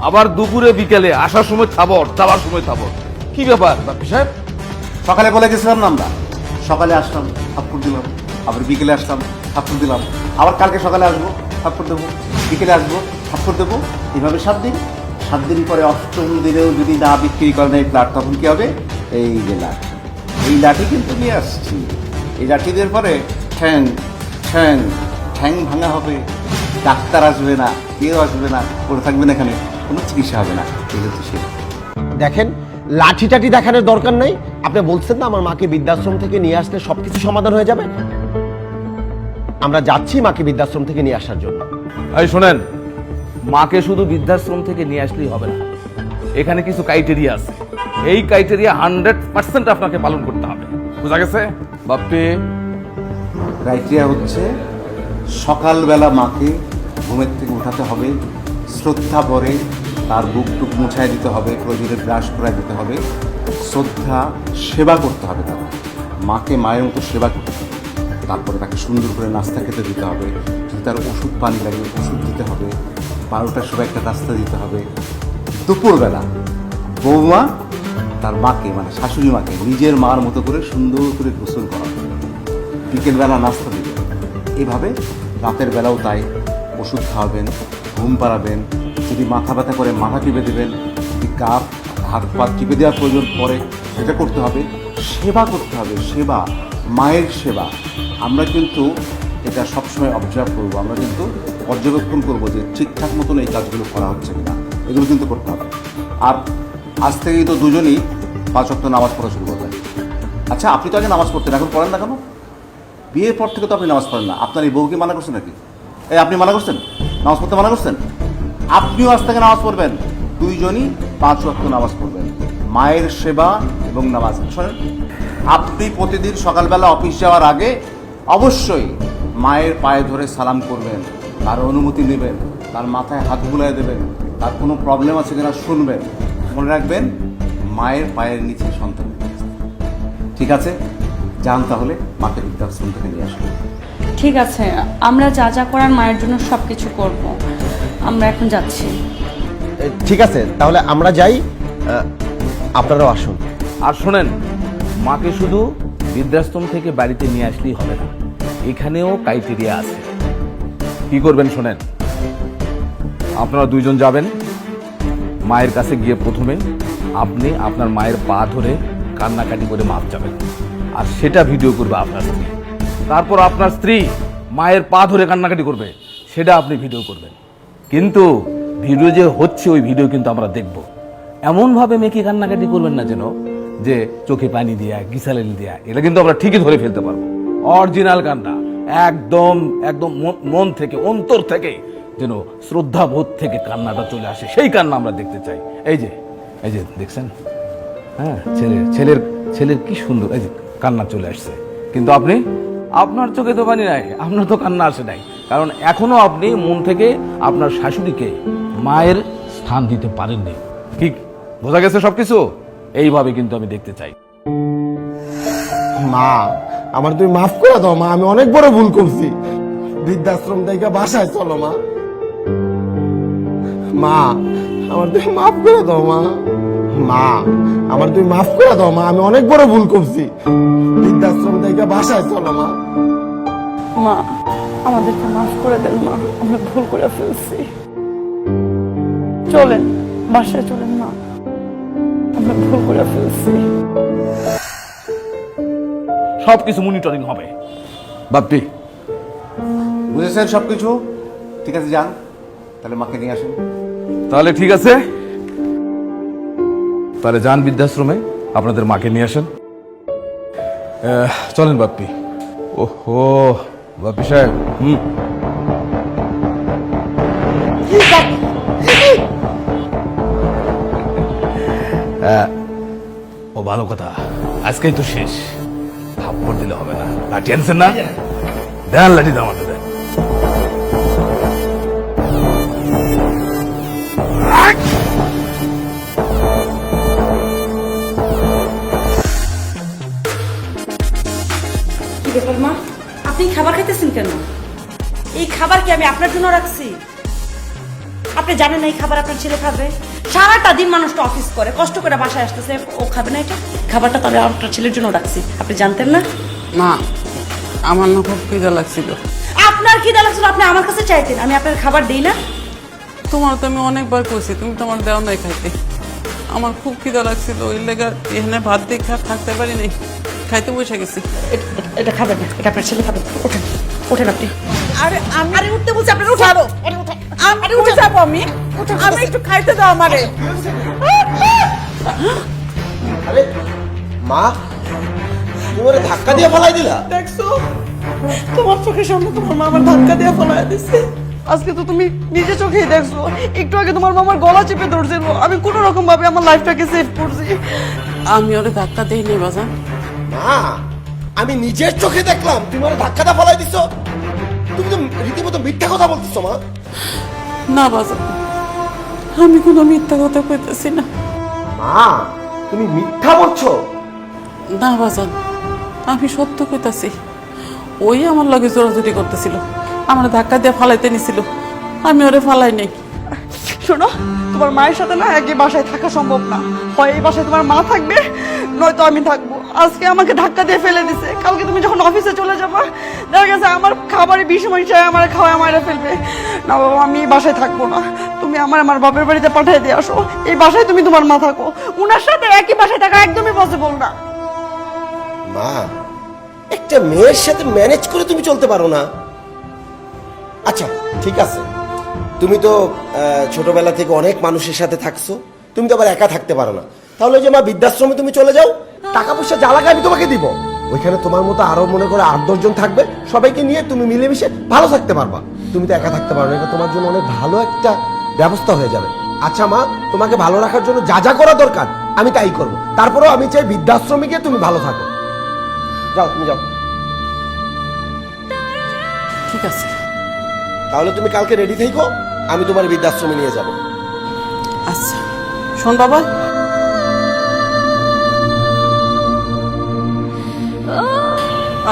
আবার দুপুরে বিকেলে আসার সময় থাবর, যাওয়ার সময় থাবর? কি ব্যাপার বাপ্পি সাহেব? সকালে বলে গেছিলাম না আমরা, সকালে আসলাম থাপ্পড় দিলাম, আবার বিকেলে আসলাম থাপ্পড় দিলাম, আবার কালকে সকালে আসবো থাপ্পড় দেবো, বিকেলে আসবো থাপ্পড় দেবো, এইভাবে 7 দিন। 7 দিন পরে 8ম দিনেও যদি না বিক্রি করেন এই প্লাট, তখন কি হবে? এই যে লাঠি, এই লাঠি কিন্তু নিয়ে আসছি। এই লাঠি দেওয়ার পরে ঠ্যাং ঠ্যাং ঠ্যাং ভাঙা হবে, ডাক্তার আসবে না, কেউ আসবে না, পড়ে থাকবেন এখানে, কোনো চিকিৎসা হবে না। এই হচ্ছে সে। দেখেন, লাঠি টাঠি দেখানোর দরকার নেই। আপনি বলছেন না আমার মাকে বৃদ্ধাশ্রম থেকে নিয়ে আসলে সবকিছু সমাধান হয়ে যাবে। আমরা যাচ্ছি মাকে বৃদ্ধাশ্রম থেকে নিয়ে আসার জন্য। এই শোনেন, মাকে শুধু বৃদ্ধাশ্রম থেকে নিয়ে আসলেই হবে না, এখানে কিছু ক্রাইটেরিয়া আছে। এই ক্রাইটেরিয়া 100% আপনাকে পালন করতে হবে, বুঝা গেছে বাপ্পি? ক্রাইটেরিয়া হচ্ছে সকালবেলা মাকে ঘুমের থেকে উঠাতে হবে, শ্রদ্ধা ভরে তার বুকটুক মুছায় দিতে হবে, প্রয়োজনে ব্রাশ করায় দিতে হবে, শ্রদ্ধা সেবা করতে হবে, তার মাকে মায়ের মতো সেবা করতে হবে। তারপরে তাকে সুন্দর করে নাস্তা খেতে দিতে হবে, যদি তার ওষুধ পানি লাগে ওষুধ দিতে হবে, 12টার সময় একটা নাস্তা দিতে হবে। দুপুরবেলা বৌমা তার মাকে মানে শাশুড়ি মাকে নিজের মার মতো করে সুন্দর করে গোসল করাবে, বিকেলবেলা নাস্তা দেবে। এভাবে রাতের বেলাও তাই, ওষুধ খাওয়াবেন, ঘুম পাড়াবেন, যদি মাথা ব্যথা করে মাথা টিপে দেবেন, যদি কাপ হাত পা টিপে দেওয়ার প্রয়োজন পড়ে সেটা করতে হবে, সেবা করতে হবে, সেবা, মায়ের সেবা। আমরা কিন্তু এটা সবসময় অবজার্ভ করবো, আমরা কিন্তু পর্যবেক্ষণ করবো যে ঠিকঠাক মতন এই কাজগুলো করা হচ্ছে কিনা, এগুলো কিন্তু করতে হবে। আর আজ থেকেই তো দুজনেই 5 ওয়াক্ত নামাজ পড়া শুরু করবেন। আচ্ছা, আপনি তো আগে নামাজ পড়তেন, এখন পড়েন না কেন? বিয়ের পর থেকে তো আপনি নামাজ পড়েন না। আপনার এই বউকে মানা করছেন নাকি? এই আপনি মানা করছেন নামাজ পড়তে? মানা করছেন? আপনিও আজ থেকে নামাজ পড়বেন, দুইজনই 5 ওয়াক্ত নামাজ পড়বেন, মায়ের সেবা এবং নামাজ। শোনেন, আপনি প্রতিদিন সকালবেলা অফিস যাওয়ার আগে অবশ্যই মায়ের পায়ে ধরে সালাম করবেন, তার অনুমতি নেবেন, তার মাথায় হাত বুলাই দেবেন, তার কোনো প্রবলেম আছে কিনা শুনবেন। মনে রাখবেন, মায়ের পায়ের নিচে সন্তান। ঠিক আছে, যান তাহলে, মাকে বৃদ্ধাশ্রম থেকে নিয়ে আসুন। ঠিক আছে, আমরা যা যা করার মায়ের জন্য সবকিছু করব। আমরা এখন যাচ্ছি। ঠিক আছে, তাহলে আমরা যাই, আপনারাও আসুন। আর শোনেন, মাকে শুধু বৃদ্ধাশ্রম থেকে বাড়িতে নিয়ে আসলেই হবে না, এখানেও ক্রাইটেরিয়া আছে। কি করবেন শোনেন, আপনারা দুইজন যাবেন, মায়ের কাছে গিয়ে প্রথমে আপনি আপনার মায়ের পা ধরে কান্নাকাটি করে মাপ যাবেন, আর সেটা ভিডিও করবে আপনার স্ত্রী। তারপর আপনার স্ত্রী মায়ের পা ধরে কান্নাকাটি করবে, সেটা আপনি ভিডিও করবেন। কিন্তু ভিডিও যে হচ্ছে ওই ভিডিও কিন্তু আমরা দেখব। এমনভাবে মেয়েকে কান্নাকাটি করবেন না যেন যে চোখে পানি দিয়া গিসালেল দিয়া, এটা কিন্তু আমরা ঠিকই ধরে ফেলতে পারবো। অরিজিনাল কান্না, একদম একদম মন থেকে, অন্তর থেকে, যেন শ্রদ্ধাবোধ থেকে কান্নাটা চলে আসে, সেই কান্না আমরা দেখতে চাই। এই যে দেখছেন, হ্যাঁ, ছেলের কি সুন্দর এই যে কান্না চলে আসছে। কিন্তু আপনার চোখে তো পানি নাই, আপনার তো কান্না আসে নাই, কারণ এখনো আপনি মন থেকে আপনার শাশুড়িকে মায়ের স্থান দিতে পারেননি। ঠিক বোঝা গেছে সবকিছু? এইভাবে কিন্তু আমি দেখতে চাই। মা, আমার তুমি মাফ করে দাও মা, আমি অনেক বড় ভুল করছি। বৃদ্ধাশ্রম থেকে বাসায় চলো মা। মা, আমার তুমি মাফ করে দাও মা। মা, আমার তুমি মাফ করে দাও মা, আমি অনেক বড় ভুল করছি। বৃদ্ধাশ্রম থেকে বাসায় চলো মা। মা, আমাদেরকে মাফ করে দেন মা, আমরা ভুল করে ফেলছি। চলেন বাসায়, চলেন মা, আমরা ভুল করে ফেলছি। সবকিছু মনিটরিং হবে বাপ্পি। বুঝেছেন সবকিছু? ঠিক আছে, যান তাহলে, মাকে নিয়ে আসেন। তাহলে ঠিক আছে, তাহলে যান বৃদ্ধাশ্রমে, আপনাদের মাকে নিয়ে আসেন। চলেন বাপ্পি। ওহো বাপ্পি সাহেব, ও ভালো কথা, আজকেই তো শেষ, থাপ্পড় দিলে হবে না। লাঠি আনছেন না? দেন লাঠি, দাম আমাদের দেন। কি ব্যাপার মা, আপনি খাবার খাইতেছেন কেন? এই খাবার কি আমি আপনার জন্য রাখছি? আপনি জানেন না এই খাবার আপনার ছেলে খাবে? সারাটা দিন মানুষটা অফিস করে, কষ্ট করে বাসায় আসতেছে, ও খাবে না এটা? খাবারটা তো আমি আপনার ছেলের জন্য রাখছি, আপনি জানতেন না? মা, আমার না খুব খিদা লাগছিল। আপনার খিদা লাগছিল, আপনি আমার কাছে চাইতেন, আমি আপনার খাবার দিই না? তোমার তো আমি অনেকবার কইছি, তুমি তো আমার দেও নাই খাইতে। আমার খুব খিদা লাগছিল, ওই লেগে এখানে ভাত দিয়ে থাকতে পারি নাই, খাইতে বসে গেছি। এটা খাবেন না, এটা আপনার ছেলে খাবে। ওঠেন, ওঠেন আপনি। আরে আমি উঠতে বলছি, আপনার উঠারো। আমি উঠে যাবো, আমি একটু খাইতে দাও আমারে। আরে মা, তুমি ওরে ধাক্কা দিয়ে ফেলাই দিলা? দেখছো, তোমার চোখের সামনে তোমার মা আমার ধাক্কা দিয়ে ফেলাই দিচ্ছে। আজকে তো তুমি নিজে চোখেই দেখছো, একটু আগে তোমার মামার গলা চেপে ধরছিল, আমি কোনো রকম ভাবে আমার লাইফটাকে সেভ করছি। আমি ওরে ধাক্কা দিই নি বাজান। মা, আমি নিজের চোখে দেখলাম তুমি ওরে ধাক্কাটা ফেলাই দিছো। তুমি তো রীতিমতো মিথ্যা কথা বলতেছো মা। না বাজান, আমি কোনো মিথ্যা কথা কইতেছি না। মা, তুমি মিথ্যা বলছো? না বাজান, আমি সত্য কইতাছি। ওই আমার লগে জোরাজুরি করতেছিল, আমার ধাক্কা দিয়ে ফালাইতে নিছিল, আমি ওরে ফালাই নাই। শোনো, তোমার মায়ের সাথে না একই বাসায় থাকা সম্ভব না। হয় এই বাসায় তোমার মা থাকবে, নয়তো আমি থাকবো। আজকে আমাকে ধাক্কা দিয়ে ফেলে দিছে, কালকে তুমি যখন অফিসে চলে যাবা, দেখা গেছে আমার খাবারে বিষ মিশায় আমার খাওয়া মায়েরা ফেলবে। না বাবা, আমি এই বাসায় থাকবো না, তুমি আমার বাপের বাড়িতে পাঠিয়ে দিয়ে আসো। এই বাসায় তুমি তোমার মা থাকো, উনার সাথে একই বাসায় থাকা একদমই পসিবল না। মা, একটা মেয়ের সাথে ম্যানেজ করে তুমি চলতে পারো না? আচ্ছা ঠিক আছে, তুমি তো ছোটবেলা থেকে অনেক মানুষের সাথে থাকছো, তুমি তো আবার একা থাকতে পারো না। তাহলে যে মা, বৃদ্ধাশ্রমে তুমি চলে যাও, টাকা পয়সা যা লাগে আমি তোমাকে দিব। ওইখানে তোমার মতো আরো মনে করে 8-10 জন থাকবে, সবাইকে নিয়ে তুমি মিলেমিশে ভালো থাকতে পারবা। তুমি তো একা থাকতে পারো না, এটা তোমার জন্য অনেক ভালো একটা ব্যবস্থা হয়ে যাবে। আচ্ছা মা, তোমাকে ভালো রাখার জন্য যা যা করা দরকার আমি তাই করবো। তারপরেও আমি চাই বৃদ্ধাশ্রমে গিয়ে তুমি ভালো থাকো। যাও, তুমি যাও। ঠিক আছে, তাহলে তুমি কালকে রেডি থেকো, আমি তোমার বৃদ্ধাশ্রমে নিয়ে যাব। আচ্ছা শোন বাবা,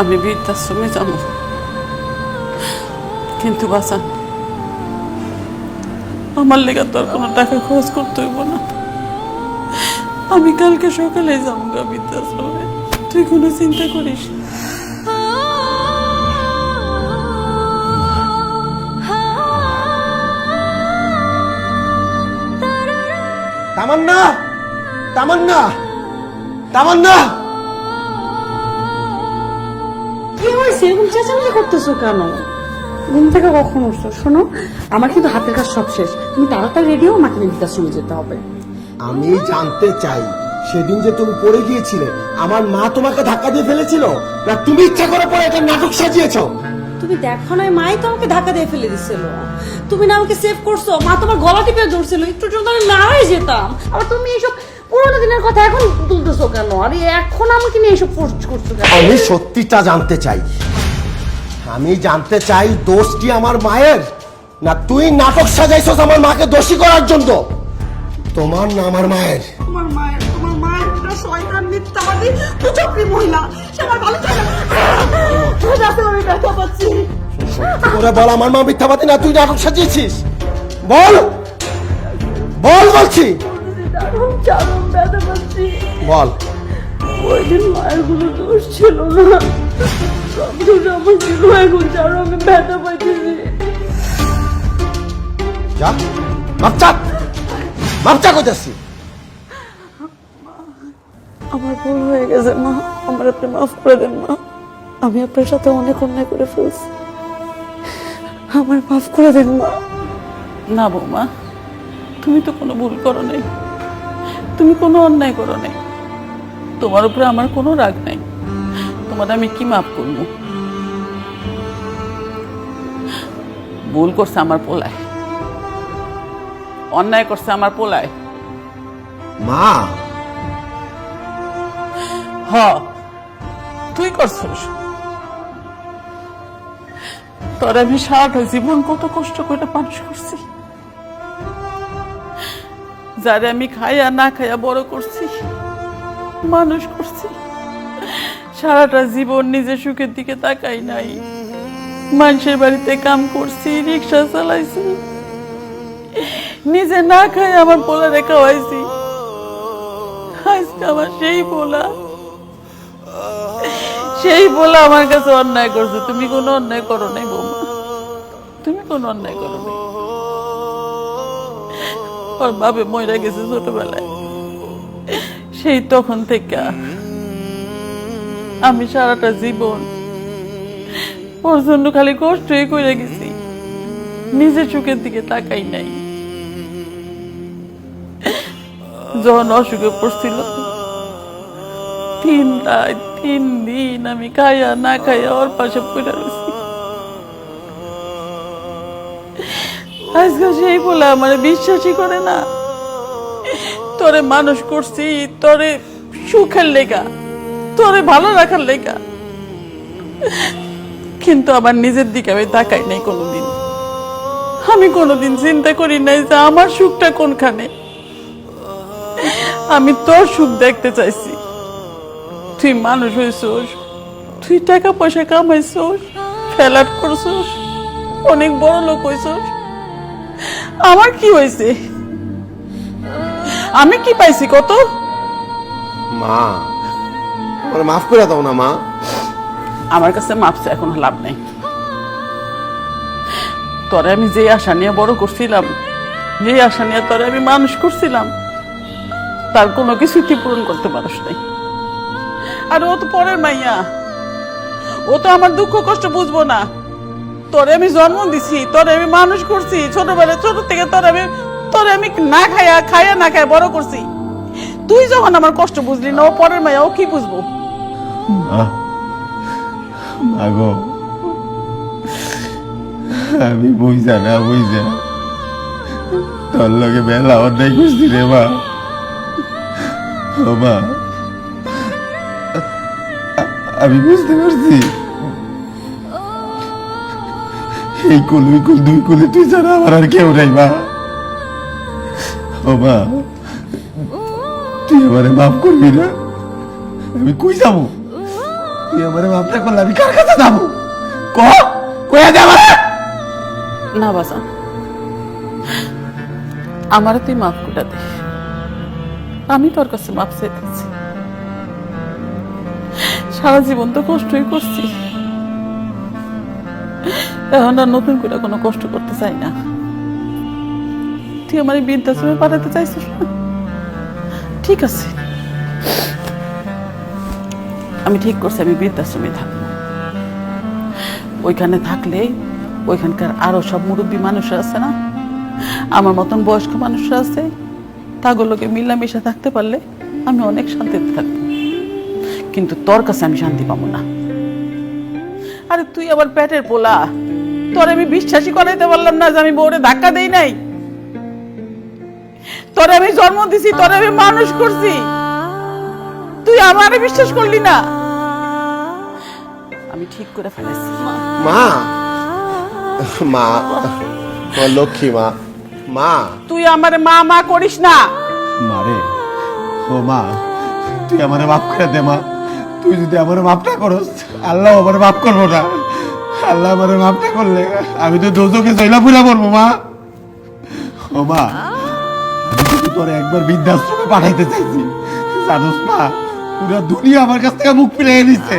আমি বৃদ্ধাশ্রমে যাব, কিন্তু বাঁচান আমার লেগে তো আর কোনো টাকা খরচ করতে হইব না। আমি কালকে সকালে যাবো গা বৃদ্ধাশ্রমে, তুই কোনো চিন্তা করিস না। তামান্না, তামান্না, তামান্না! কি হয়েছে, এরকম চেঁচামেচি করতেছো কেন? ঘুম থেকে কখন উঠছো? শোনো, আমার কিন্তু হাতের কাজ সব শেষ, তুমি তাড়াতাড়ি রেডি হও, মাকে বৃদ্ধাশ্রমে যেতে হবে। আমি জানতে চাই, সেদিন যে তুমি পড়ে গিয়েছিলে, আমার মা তোমাকে ধাক্কা দিয়ে ফেলেছিল না তুমি ইচ্ছা করে পরে একটা নাটক সাজিয়েছো? তুমি দেখো না, মাই তো আমাকে ধাক্কা দিয়ে ফেলে দিছিল। তুমি না আমাকে সেভ করছো, মা তোমার গলা টিপে ধরছিল, একটু জন্য আমি মারাই যেতাম। আর তুমি এইসব পুরোনো দিনের কথা এখন তুলতেছো কেন? আরে এখন আমাকে নিয়ে এইসব পোস্ট করছো কেন? আমি সত্যিটা জানতে চাই। আমি জানতে চাই দোষটি আমার মায়ের, না তুই নাটক সাজাইছস আমার মাকে দোষী করার জন্য? তোমার না আমার মায়ের? তোমার মায়ের একটা শয়তান মিথ্যাবাদী কুচক্রী মহিলা, সে আমার ভালো চায় না। যাতে আমি ব্যথা পাচ্ছি। সত্যি করে বল, আমার মা মিথ্যাবাদী না তুই নাটক সাজিয়েছিস? বল, বল বলছি, ব্যথা পাচ্ছি। বল। ওই দিন মায়ের কোনো দোষ ছিল না, সব দোষ আমার ছিল। এখন যারও আমি ব্যথা পাইতেছি। যা, বাচ্চা বাচ্চা কইতাছি। আমার ভুল হয়ে গেছে মা, আমার আপনি মাফ করে দেন মা। আমি আপনার সাথে অনেক অন্যায় করে ফেলছি, আমার মাফ করে দেন মা। না বৌমা, তুমি তো কোনো ভুল করো নাই, তুমি কোনো অন্যায় করো নাই, তোমার উপরে আমার কোনো রাগ নাই, তোমার আমি কি মাফ করবো? ভুল করছে আমার পোলায়, অন্যায় করছে আমার পোলায়। মা, হ, তুই করছিস। তোর আমি সারাটা জীবন কত কষ্ট করে মানুষ করছি, যারে আমি খাইয়া না খাইয়া বড় করছি, মানুষ করছি। সারাটা জীবন নিজের সুখের দিকে তাকাই নাই, মানুষের বাড়িতে কাম করছি, রিক্সা চালাইছি, নিজে না খাই আমার পোলারে খাওয়াইছি। আজকে আমার সেই পোলা আমার কাছে অন্যায় করছে। তুমি কোনো অন্যায় করো নাই বৌমা, তুমি কোনো অন্যায় করো নাই। ওর বাপে মরে গেছে ছোটবেলায়, সেই তখন থেকে আমি সারাটা জীবন ওর জন্য খালি কষ্টই করে গেছি, নিজের চোখের দিকে তাকাই নাই। যখন অসুখে পড়ছিল 3 রাত 3 দিন আমি খাইয়া না খাইয়া ওর পাশে পড়ে রয়েছি। আজকে সেই বলে আমার বিশ্বাসই করে না। তোরে মানুষ করছি তোরে সুখের লেগা, তোরে ভালো রাখার লেগা, কিন্তু আমার নিজের দিকে আমি তাকাই নাই কোনোদিন। আমি কোনোদিন চিন্তা করি নাই যে আমার সুখটা কোনখানে। আমি তোর সুখ দেখতে চাইছি। তুই মানুষ হয়েছিস, তুই টাকা পয়সা কামাইছিস, ফ্ল্যাট করছিস, অনেক বড় লোক হয়েছিস। আমার কি হয়েছে? আমি কি পাইছি কত? মা, আমার মাফ করে দাও না মা। আমার কাছে মাপছে এখন লাভ নাই। তোরে আমি যে আশা নিয়ে বড় করছিলাম, যে আশা নিয়ে তোরে আমি মানুষ করছিলাম, তার কোনো কিছুই পূরণ করতে পারস নাই। আর ও তো পরের মাইয়া, ও তো আমার দুঃখ কষ্ট বুঝবো না। তোরে আমি জন্ম দিছি, তোরে আমি মানুষ করছি, ছোটবেলায় ছোট থেকে তোরে আমি না খাইয়া না খাইয়া বড় করছি। তুই যখন আমার কষ্ট বুঝলি না, ও পরের মাইয়া, ও কি বুঝবো? মাগো, আমি বুঝা না বুঝা তোর লগে বেলা অন্যায় করছি রে মা। ও মা, আমি বুঝতে পারছি এই কুল ওই কুল, 2 কুলে তুই ছাড়া আমার আর কেউ নাই মা। ও মা, তুই আমারে মাফ করবি না? আমি কই যাবো? তুই আমারে মাফ না করলে আমি কার কাছে যাবো? কয়া যাবো না বাসা, আমার তুই মাফ করে দে। আমি তোর কাছে মাফ চাইতেছি। সারা জীবন তো কষ্টই করছি, এখন আর নতুন করে কোনো কষ্ট করতে চাই না। তুই আমার এই বৃদ্ধাশ্রমে পাঠাতে চাইছিস না? ঠিক আছে, আমি ঠিক করছি আমি বৃদ্ধাশ্রমে থাকবো। ওইখানে থাকলে ওইখানকার আরো সব মুরব্বী মানুষরা আছে না, আমার মতন বয়স্ক মানুষরা আছে, তাগুলোকে মিলামিশা থাকতে পারলে আমি অনেক শান্তিতে থাকবো। কিন্তু তোর কাছে আমি শান্তি পাবো না। আরে তুই আবার পেটের পোলা, তোর আমি বিশ্বাসই করাইতে পারলাম না যে আমি বউরে ধাক্কা দেই নাই। তোরে আমি জন্ম দিছি, তোরে আমি মানুষ করছি, তুই আমারে বিশ্বাস করলি না। আমি ঠিক করে ফেলেছি। মা, মা, তোমার লক্ষ্মী মা। মা, তুই আমারে মা মা করিস না। মারে, ও মা, তুই আমারে মাফ করে দে মা। তুই যদি আমারে মাফ না করস, আল্লাহ আমারে মাফ করবো না। আল্লাহ আমারে মাফ না করলে আমি তো দোজখে জয়লা পুরা পড়বো মা। ও মা, আমি কিন্তু তোরে একবার বৃদ্ধাশ্রমে পাঠাইতে চাইছি, জানোস মা? পুরো দুনিয়া আমার কাছ থেকে মুখ ফিরিয়ে নিচ্ছে।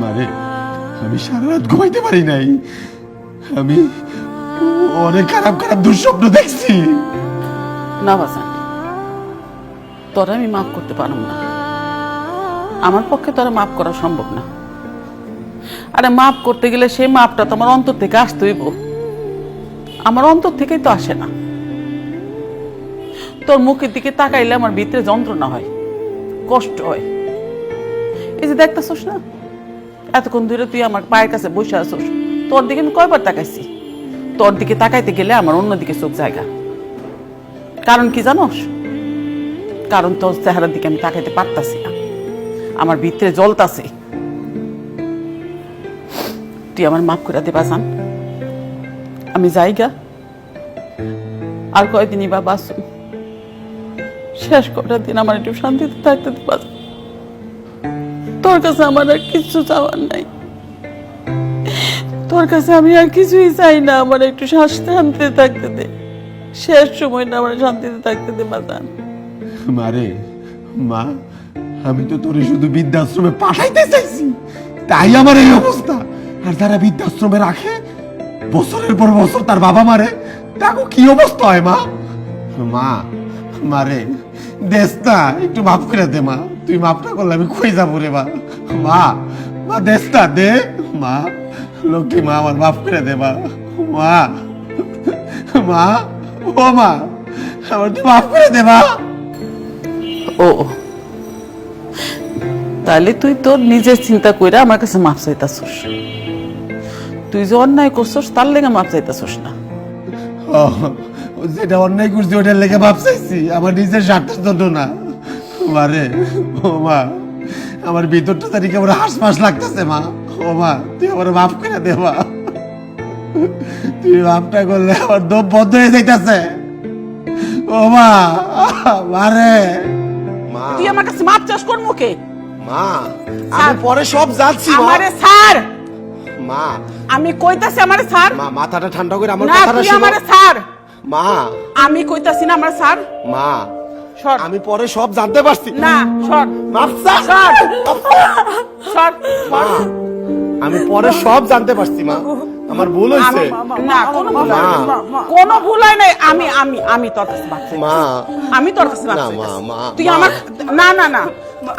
মারে, আমি সারা রাত ঘুমাইতে পারি নাই। আমি অনেক খারাপ খারাপ দুঃস্বপ্ন দেখছি। না বাসান, তোরা আমি মাফ করতে পারব না। আমার পক্ষে তোরা মাফ করা সম্ভব না। আরে মাফ করতে গেলে সেই মাপটা তো আমার অন্তর থেকে আসতে হইব। আমার অন্তর থেকেই তো আসে না। তোর মুখের দিকে তাকাইলে আমার ভিতরে যন্ত্রণা হয়, কষ্ট হয়। এই যে দেখতেছস না, এতক্ষণ ধরে তুই আমার পায়ের কাছে বসে আসছ, তোর দিকে আমি কয়বার তাকাইছি। তোর দিকে তাকাইতে গেলে আমার অন্যদিকে চোখ জায়গা। কারণ কি জানোস? কারণ তোর চেহারার দিকে আমি তাকাইতে পারতাছি না, আমার ভিতরে জ্বলতাছে। তুই আমার মাফ করে দে বাজান, আমি যাইগা। আর কয়দিনই বা বাঁচুন, শেষ কটার দিন আমার একটু শান্তিতে থাকতে দে বাজান। তোর কাছে আমার আর কিছু চাওয়ার নাই, তোর কাছে আমি আর কিছুই চাই না। আমার একটু শান্তিতে থাকতে দে, শেষ সময়টা আমার শান্তিতে থাকতে দে বাজান। মারে মা, আমি তো তোরে শুধু বৃদ্ধাশ্রমে পাঠাইতে চাইছি, তাই আমার এই অবস্থা। আর যারা বৃদ্ধাশ্রমে রাখে বছরের পর বছর তার বাবা মারে, তাকে কি অবস্থা হয় মা? মা মারে দেশ না, একটু মাফ করে দে মা। তুই মাফ না করলে আমি কই যাবো রে মা। মা মা দেশ না দে মা, লক্ষ্মী মা আমার মাফ করে দে মা। মা মা ও মা, আমার তুই মাফ করে দে মা। ও তাহলে তুই তোর নিজের চিন্তা কইরা আমার কাছে মাপ চাইতাছস। তুই যে অন্যায় করছস তার লেগে মাপ চাইতাছস না। যেটা অন্যায় করছি ওটার লেগে মাপ চাইছি, আমার নিজের স্বার্থের জন্য না। মারে ও মা, আমার ভিতরটা তারিখ আমার হাসপাস লাগতেছে মা। ও মা তুই আমার মাফ করে দে মা, তুই মাফটা করলে আমার দম বন্ধ হয়ে যাইতেছে। ও মা মারে মা, তুই আমার কাছে মাপ চাস কোন মুখে? মা আমি পরে সব যাচ্ছি মা। আমারে ছাড় মা, আমি কইতাছি আমারে ছাড়। মা মাথাটা ঠান্ডা করে আমার না কথাটা তুই শোনো আমারে ছাড়। মা। আমি কইতাছি না আমারে ছাড়। মা সর। আমি পরে সব জানতে পারছি। না সর। মাফ চা। সর সর। মা আমি পরে সব জানতে পারছি মা, আমার ভুল হয়েছে। না কোনো ভুল হয় নাই। মা। কোনো ভুল হয় নাই। আমি আমি আমি তোর কাছে মাপ চাইতাছি। মা আমি তোর কাছে মাপ না, চাইতাছি। মা, তুই মা। আমার না না না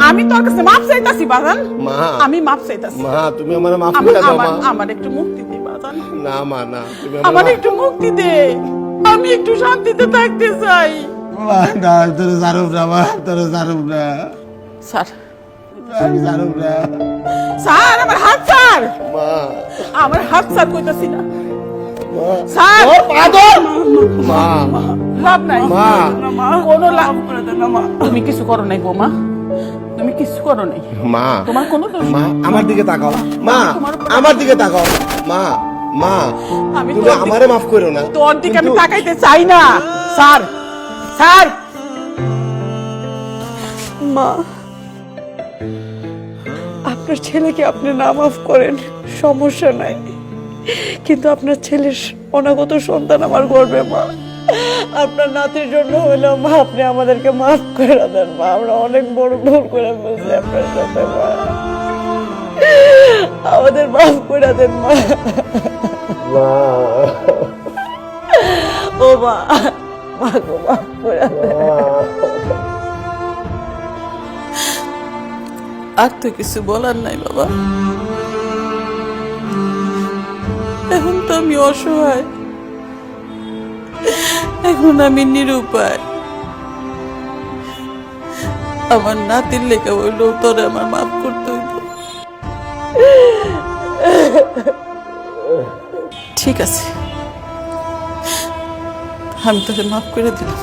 আমি তোর কাছে মাপ চাইতাছি বাজান। মা। আমি মাপ চাইতাছি। মা তুমি আমার মাফ আমার করে দাও মা। আমার একটু মুক্তি দে বাজান। না মা না, তুমি আমার একটু মুক্তি দে, আমি একটু শান্তিতে থাকতে চাই। মা না, তোর জারুম না মা, তোর জারুম না, স্যার আমি জারুম না স্যার, আমার হাত স্যার, মা। আমার হাত স্যার কইতাছি না মা স্যার। ওর পাগল মা। লাভ নাই মা। কোনো লাভ করে দেন না মা। তুমি কিছু করো নাই বৌমা, তুমি কিছু করো নাই। মা তোমার কোনো দোষ মা নেই। আমার দিকে তাকাও মা, তোমার উপর- আমার দিকে তাকাও মা। মা আমি তুমি তোর দিকে- আমারে মাফ করো না। তোর দিকে আমি কিন্তু- তাকাইতে চাই না স্যার। স্যার মা, আপনার ছেলেকে আপনি না মাফ করেন সমস্যা নাই, কিন্তু আপনার ছেলের অনাগত সন্তান আমার গর্বে মা। আপনার নাতির জন্য হইলেও মা আপনি আমাদেরকে মাফ করে দেন মা। আমরা অনেক বড় ভুল করে ফেলছি আপনার সাথে মা, আমাদের মাফ করে দেন মা। ও মা, মা গো মাফ করে দেন। আর তো কিছু বলার নাই বাবা, এখন তো আমি অসহায়, এখন আমি নিরুপায়। আমার নাতির লেখা হইল তোরে আমার মাফ করতে হইব। ঠিক আছে, আমি তোরে মাফ করে দিলাম।